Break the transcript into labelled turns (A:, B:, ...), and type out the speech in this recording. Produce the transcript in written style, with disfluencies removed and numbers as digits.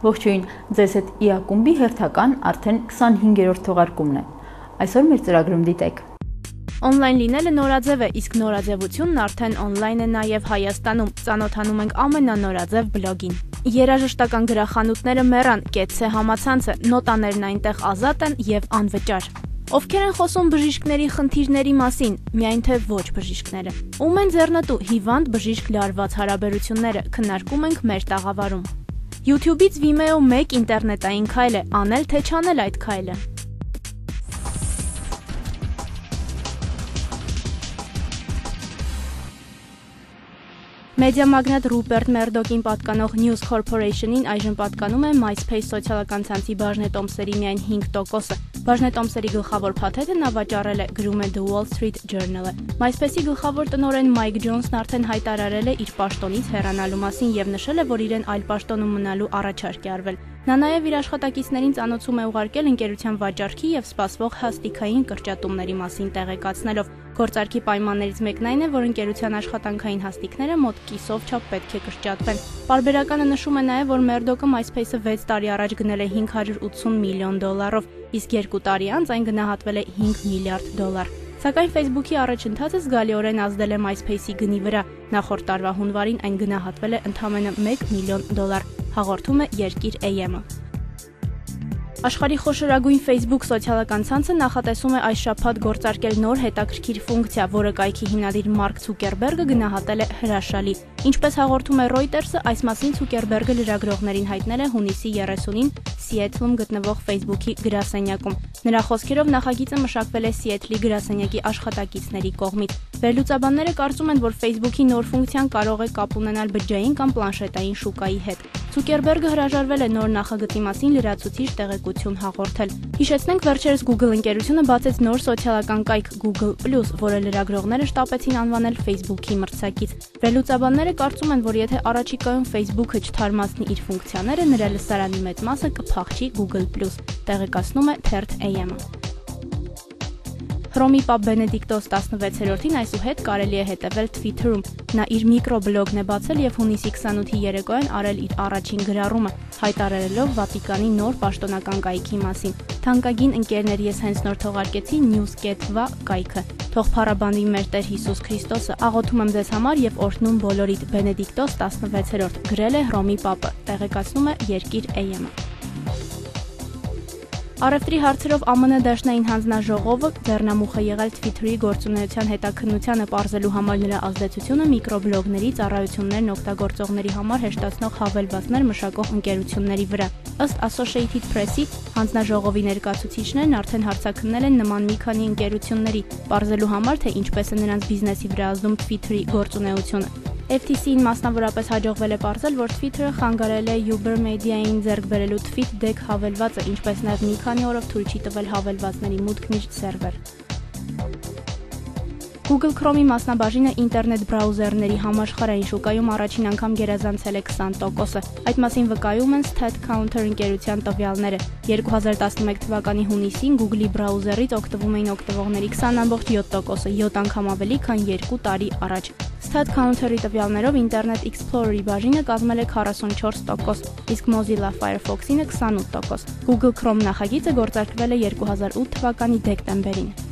A: Ողջույն, ձեզ հետ ԻԱԿ-ումբի հերթական արդեն 25-րդ թողարկումն է։ Այսօր մեր ծրագրում դիտեք։
B: Օնլայն լինելը նորաձև է, իսկ նորաձևությունն արդեն օնլայն է նաև Հայաստանում։ Ծանոթանում ենք ամենանորաձև բլոգին։ Երաժշտական գրախանութները մեռան, կեցցե համացանցը, նոտաներն այնտեղ ազատ են եւ անվճար։ Ովքեր են խոսում բժիշկների խնդիրների մասին, միայն թե ոչ բժիշկները։ Ում են ձեռնտու հիվանդ բժիշկ լարված հարաբերությունները, քննարկում ենք մեր տաղավարում։ YouTube-ից Vimeo 1 ինտերնետային քայլ է, անել թե չանել այդ քայլը։ Մեդիամագնատ Ռուպերտ Մերդոկին պատկանող News Corporation-ին այժմ պատկանում է MySpace սոցիալական ցանցի բաժնետոմսերի միայն 5%-ը։ Բաժնետոմսերի գլխավոր փաթեթը նա վաճառել է, գրում է The Wall Street Journal-ը։ MySpace-ի գլխավոր տնօրեն Մայք Ջոնսն արդեն հայտարարել է իր պաշտոնից հեռանալու մասին եւ նշել է, որ իրեն այլ պաշտոնում մնալու առաջարկ է արվել։ Նա նաև իր աշխատակիցներին ծանոթում է ուղարկել ընկերության վաճառքի եւ սպասվող հաստիկային կրճատումների մասին տեղեկացնելով։ Գործարքի պայմաններից մեկն այն է, որ ընկերության աշխատանքային հաստիկները մոտ կիսով չափ պետք է կրճատվեն։ Պարբերականը նշում է նաև, որ Մերդոկը MySpace-ը 6 տարի առաջ գնել է $580 միլիոն, իսկ 2 տարի անց այն գնահատվել է $5 միլիարդ։ Սակայն Facebook-ի առաջընթացը զգալիորեն ազդել է MySpace-ի գնի վրա։ Նախորդ տարվա հունվարին այն գնահատվել է ընդամենը $1 միլիոն, հաղորդում է Երկիր AM-ը։ Աշխարհի խոշորագույն Facebook սոցիալական ցանցը նախատեսում է այս շաբաթ գործարկել նոր հետաքրքիր ֆունկցիա, որը կայքի հիմնադիր Մարկ Ցուկերբերգը գնահատել է հրաշալի։ Ինչպես հաղորդում է Reuters-ը, այս մասին Ցուկերբերգը լրագրողներին հայտնել է հունիսի 30-ին Սիեթլում գտնվող Facebook-ի գրասենյակում։ Նրա խոսքերով նախագիծը մշակվել է Սիեթլի գրասենյակի աշխատակիցների կողմից։ Վերլուծաբանները կարծում են, որ Facebook-ի նոր ֆունկցիան կարող է կապ ունենալ բջջային կամ պլանշետային շուկայի հետ։ Ցուկերբերգը հրաժարվել է նոր նախագծի մասին լրացուցիչ տեղեկություն հաղորդել։ Հիշեցնենք, վերջերս Google ընկերությունը բացեց նոր սոցիալական կայք Google+, որը լրագրողները շտապեցին անվանել Facebook-ի մրցակից։ Վերլուծաբանները կարծում են, որ եթե առաջիկայում Facebook-ը չթարմացնի իր ֆունկցիաները, նրա լսարանի մեծ մասը կփախչի Google+, տեղեկացնում է Թերթ AM-ը։ Հռոմի Պապ Բենեդիկտոս 16-ին այսուհետ կարելի է հետևել Twitter-ում։ Նա իր միկրոբլոգն է բացել եւ հունիսի 28-ի երեկոյան արել իր առաջին գրառումը, հայտարարելով Վատիկանի նոր պաշտոնական կայքի մասին։ Թանկագին ընկերներ, ես հենց նոր թողարկեցի News.va կայքը։ Թող փառաբանվի մեր Տեր Հիսուս Քրիստոսը, աղոթում եմ ձեզ համար եւ օրհնում բոլորիդ, Բենեդիկտոս 16-րդ, գրել է Հռոմի Պապը, տեղեկացնում է Երկիր AM-ը։ Առևտրի հարցերով ԱՄՆ դաշնային հանձնաժողովը ձեռնամուխ է եղել Twitter-ի գործունեության հետաքննությանը պարզելու համար նրա ազդեցությունը միկրոբլոգների, ծառայություններն օգտագործողների համար հեշտացնող հավելվածներ մշակող ընկերությունների վրա։ Ըստ Associated Press-ի, հանձնաժողովի ներկայացուցիչներն արդեն հարցաքննել են նման մի քանի ընկերությունների, պարզելու համար, թե ինչպես է նրանց բիզնեսի վրա ազդում Twitter-ի գործունեությունը։ FTC-ին մասնավորապես հաջողվել է պարզել, որ Twitter-ը խանգարել է Uber Media-ին ձեռք բերելու TweetDeck հավելվածը, ինչպես նաև մի քանի օրով թույլ չի տվել հավելվածների մուտքն իր սերվեր։ Google Chrome-ի մասնաբաժինը ինտերնետ բրաուզերների համաշխարհային շուկայում առաջին անգամ գերազանցել է 20%-ը։ Այդ մասին վկայում են StatCounter ընկերության տվյալները։ 2011 թվականի հունիսին Google-ի բրաուզերից օգտվում էին օգտվողների 20.7%-ը, 7 անգամ ավելի, քան 2 տարի առաջ։ StatCounter-ի տվյալներով Internet Explorer-ի բաժինը կազմել է 44%, իսկ Mozilla Firefox-ինը 28%։ Google Chrome նախագիծը գործարկվել է 2008 թվականի դեկտեմբերին։